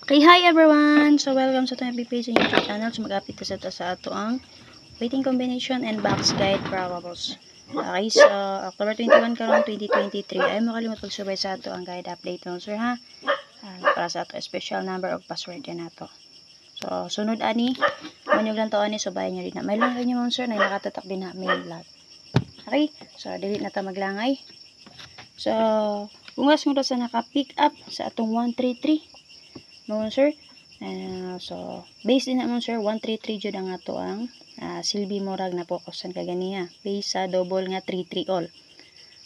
Okay, hi everyone! So, welcome sa itong page sa YouTube channel. So, mag-update sa ato ang waiting combination and box guide para couples. Okay, so, October 21 karon 2023. Ay mo kalimot pagsubay sa ato ang guide update nun, sir, ha? Para sa ato, special number of password yan nato. So, sunod ani, manyog lang to ani, so bayan nyo rin na. May langay nyo, sir, na nakatatak din na main log. Okay, so, delete na ta maglangay. So, bungas mo sa naka-pick up sa atong 133. No, sir. So, based din naman, sir, 133 jud ang ato ang silbi morag na focusan kaganiya. Base sa double nga 33 all.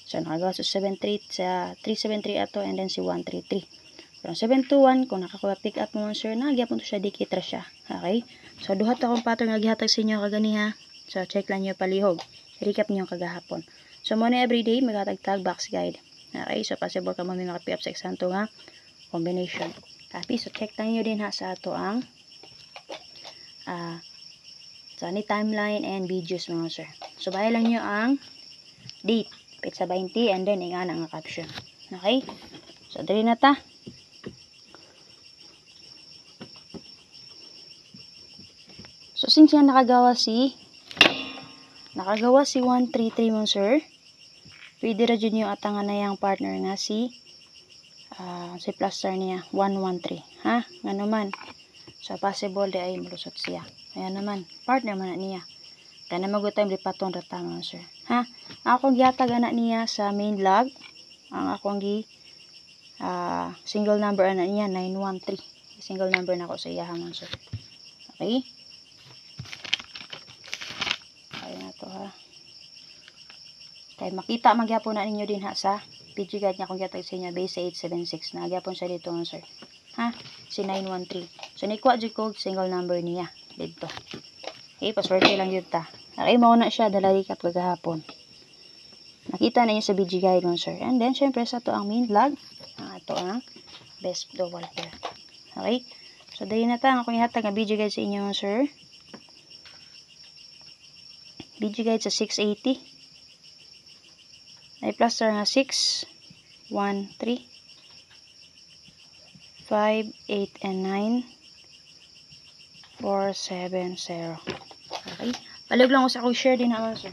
So, nakagawa sa 73 sa 373 ato and then si 133. Pero 721, kung nakakuha pick up mo, sir, nagyapon to siya, dikitra siya. Okay? So, duhat akong pattern nga gihatag sa inyo kaganiha. So, check lang nyo palihog. Recap nyo kagahapon. So, muna everyday, maghatag-tag box guide. Okay? So, possible ka mo may makapick up sa eksanto nga combination. Copy. So, check lang nyo din ha sa ato ang sa ni timeline and videos mga sir. So, bahay lang nyo ang date. Pizza 20 and then ingana nga caption. Okay? So, dali na ta. So, since yan nakagawa si 133 mga sir, pwede ra dyan yung atangan na yung partner nga si plaster niya 113, ha, nga naman, so possible di ay malusot siya, ayan naman, partner man na niya, kaya na mag-time lipaton ratama, sir, ha, akong gihatag anak niya sa main log, ang akong single number anak niya 913, single number na ako sa iya, man, sir, okay, ayan na to, ha, kaya makita magyapon na ninyo din ha sa video guide niya kung gihatag sa inyo base sa 876 na gyapon siya dito nga sir, ha, si 913. So nikuha jud ko single number niya dito. Okay, password lang yun ta. Okay, mao na siya dalari ka pagahapon. Nakita na niyo sa video guide mo sir. And then syempre sa to ang main vlog, ato ang best double pair. Okay? So dali na ta akong ihatag ang video guide sa inyo sir. Video guide sa 680. Ay plaster nga 6, 1, 3, 5, 8, and 9, 4, 7, 0. Okay. Palig lang ko sa share din naman, sir.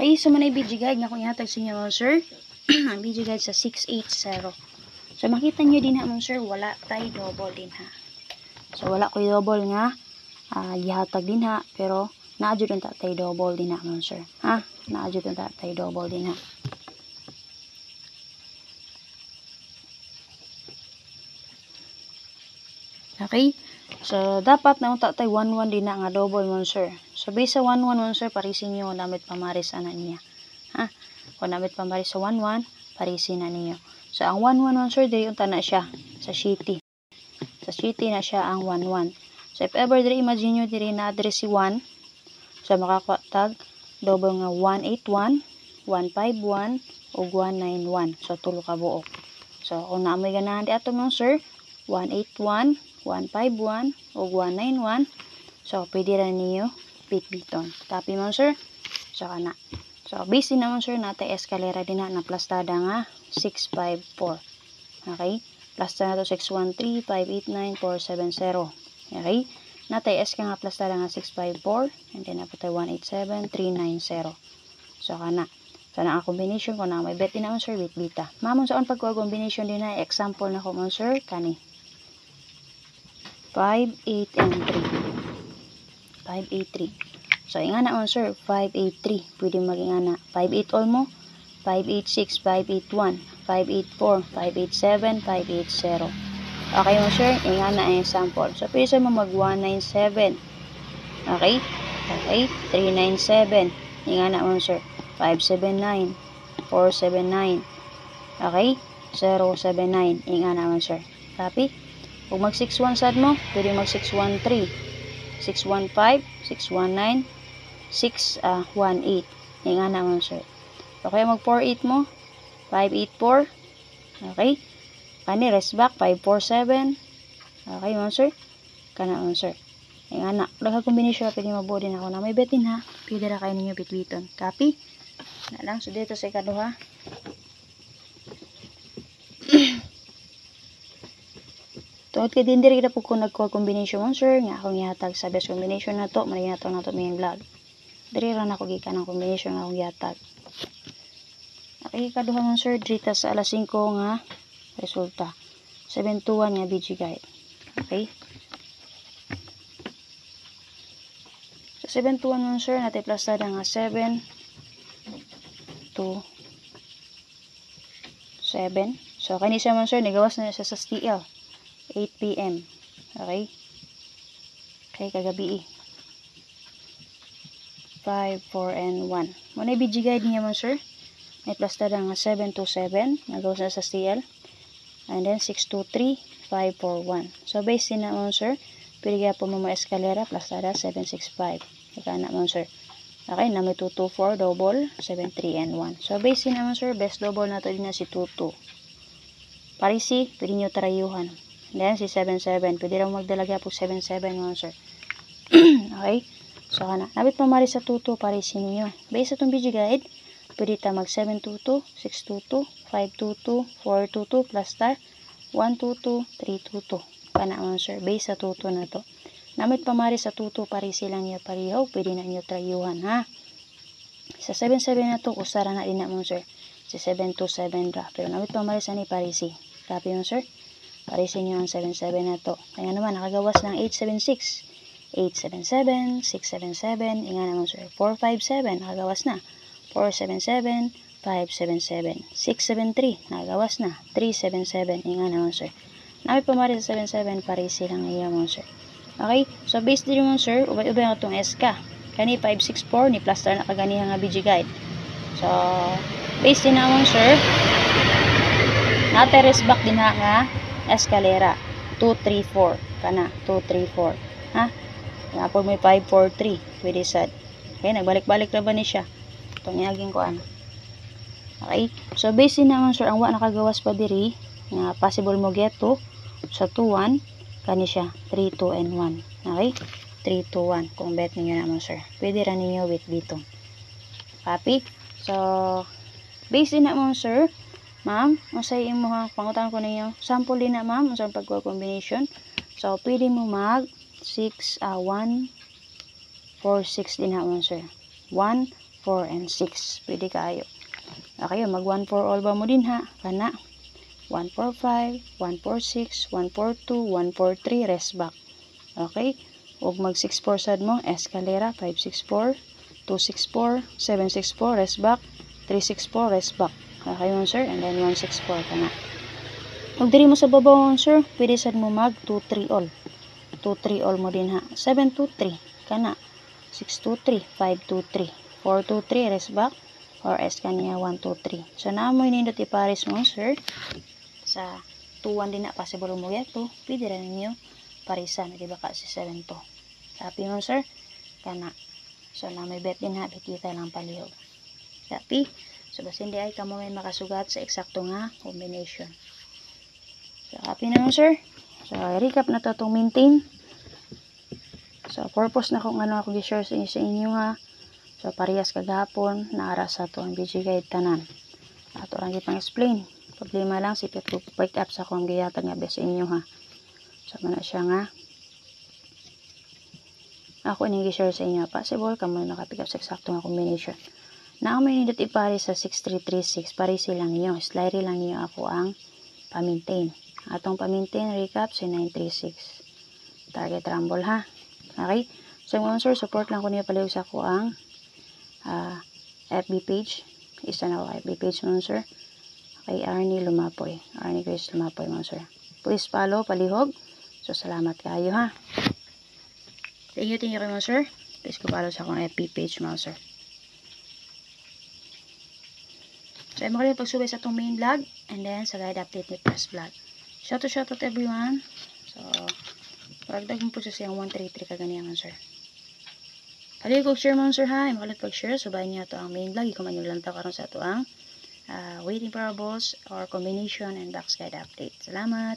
Okay, so manay video guide nga kung ihatag sa inyo mga sir. Ang video guide sa 680. So makita nyo din ha mga sir, wala tayo double din ha. So wala ko double nga gihatag din ha, pero naadyo din tayo double din ha mga sir. Ha? Naadyo din tayo double din ha. Okay? So, dapat na tayo 1-1 din na nga double monster. So, base sa 1-1 monster, parisin nyo namit pamaris anan niya. Ha? Kung namit pamaris sa 1-1, parisin na niyo. So, ang 1-1 monster, diri unta na siya sa city. Sa city na siya ang 1-1. So, if ever diri imagine nyo, diri na address si 1. So, makakatag double nga 181, 151, o 191. So, tulo ka buok. So, kung naamoy ganahan di ato monster, 181, 151 o 191. So, pwede rin niyo bit-biton. Copy mo, sir. So, kana. So, base din naman, sir, natin eskalera din na plastada nga 654. Okay? Plastada na to 613, 589, 470. Okay? Natin eska nga plastada nga 654. And then, napo tayo 187, 390. So, kana. So, na ang combination ko na may bet din naman, sir, bit-bita. Mamon sa on pagkuha combination din na example na ko, sir, kani. 5, 8, and 3. 5, 8, 3. So, ingana on sir, 5, 8, 3. Pwede magingana. 5, 8 all mo. 5, 8, 6, 5, 8, 1. 5, 8, 4, 5, 8, 7, 5, 8, 0. Okay mo sir, ingana ang example. So, pwede sir mo mag 197. Okay? Okay? 397. Ingana mo sir. 579. 479. Okay? 079. Ingana mo sir. Copy? Kung mag 6-1 sad mo, pwede mag 6-1-3, 6-1-5, 6-1-9, 6-1-8. Yung nga naman, sir. O kaya mag 4-8 mo, 5-8-4. Okay? Kani, rest back, 5-4-7. Okay, mo, sir? Kana, mo, sir. Yung nga na. Daghang kombinasyon, pwede mabuo din ako na may betin, ha? Pwede na kayo ninyo bitbiton. Copy? Na lang. So, dito sa ikaduha. Tungod kay din diri kita po ko nagkuha combination monster nga akong ihatag sa best combination na to, mari na to main vlog. Diri ra na ko gikan ang combination nga akong ihatag. Okay, kaduha monster drita sa alas 5 nga resulta. 721 nga BG guide. Okay? Sa 721 monster natin plastada nga 7 2 7. So kani siya monster nigawas na siya sa STL. 8 PM. Okay? Okay, kagabi 5, 4, and 1. Muna i-BG guide niya mo, sir. May plastada nga 7 to 7. Nagawas na sa steel. And then 6 to 3, 5, 4, 1. So, base din na mo, sir. Pwede kaya po mo eskalera. Plastada 765. Ika na mo, sir. Okay, na may 2, 2, 4, double, 7, 3, and 1. So, base din na mo, sir. Best double na to din na si 2, 2. Parisi, pwede nyo tarayuhan. Then, si 7-7. Pwede rin magdalaga po 7-7 mga sir. Okay? So, kana. Nabit pamari sa 2-2 para isin nyo. Based sa itong video guide, pwede ta mag 7-2-2, 6-2-2, 5-2-2, 4-2-2, plus star, 1-2-2, 3-2-2. Kana mga sir. Based sa 2-2 na to. Nabit pamari sa 2-2 para silang nyo parihaw. Pwede na nyo trayuhan, ha? Sa 7-7 na to, usara na din na mga sir. Si 7-2-7 ra. Pero nabit pamari sa ni parisi. Copy mga sir? Parisin nyo ang 7-7 na to. Kaya naman, nakagawas ng 8-7-6. 8-7-7, 6-7-7. Inga naman sir. 4-5-7. Nakagawas na. 4-7-7, 5-7-7. 6-7-3. Nakagawas na. 3-7-7. Inga naman sir. Nakit pamari sa 7-7. Parisi lang iya mo sir. Okay? So, based din mo sir. Ubay-ubay nga itong SK. Kani 5-6-4. Ni plaster na kaganihan nga BG guide. So, based din naman sir. Nateres back din ha nga. Escalera 2-3-4 kana 2-3-4 ha napod may 5-4-3 pwede sad. Okay, nagbalik-balik na ba ni siya itong niyaging kuan. Okay, so base naman sir ang wa nakagawas pa diri nga possible mo get to sa 2-1 kani siya 3-2 and 1. Okay, 3-2-1 kung bet niyo naman sir pwede ra niyo with bitong. Copy. So base naman sir ma'am, masay imo ha, pangutan ko ninyo. Sample din na ma'am, sa pagkuha combination. So, pwede mo mag 6, 1, 4, 6 din ha, sir. 1, 4, and 6. Pwede kayo. Okay, mag 1 for all ba mo din ha? Kana. 1 for 5, 1 for 6, 1 for 2, 1 for 3, rest back. Okay? Huwag mag 6 for sad mo, escalera, 5 6 4, 2 6 4, 7 6 4, rest back, 3 6 4, rest back. Okay mo sir, and then 1 6 4 kana. Huwag diri mo sa babaw sir, pwede sad mo mag 2 3 all. 2 3 all mo din ha. 7 2 3 kana. 6 2 3, 5 2 3, 4 2 3, rest back, or S kaniya 1 2 3. So na mo inindot ipares mo sir. Sa 2 1 din na possible mo yato, pwede rin niyo parisan, di ba kasi 7 to. Sabi mo sir, kana. So na may bet din ha, kita lang palihog. Sabi, so basta hindi ay kamo may makasugat sa eksakto nga combination. So happy na mo sir. So recap na to itong maintain. So purpose na kung ano ako gi-share sa inyo ha. So parehas kagahapon naara sa to ang BG guide tanan. Ato lang gipang explain. Problema lang si pick up sa akong giyatan nga sa inyo ha. So man siya nga ako ini gi-share sa inyo possible kamo naka-pick up sa eksakto nga combination. Na ako may nindot ipari sa 6336 pari silang niyo. Slide lang niyo ako ang pa-maintain. Atong pa-maintain recap si 936. Target rumble ha. Okay? So mga sir, support lang ko niyo palihog sa ako ang FB page. Isa na ako FB page mga sir. Kay Arnie Lumapoy. Arnie Grace Lumapoy mga sir. Please follow palihog. So salamat kayo ha. Thank you kayo mga sir. Please ko follow sa akong FB page mga sir. So ay makalimut pagsubay sa itong main vlog and then sa guide update ni Press Vlog. Shout out everyone. So pagdag mo po sa siyang 133 kaganiyan mga sir. Halika kong share mga sir ha. Ay makalimut pag-share. Subayin niyo ito ang main vlog. Ikaw man yung lantaw karon sa ito ang waiting parables or combination and box guide update. Salamat!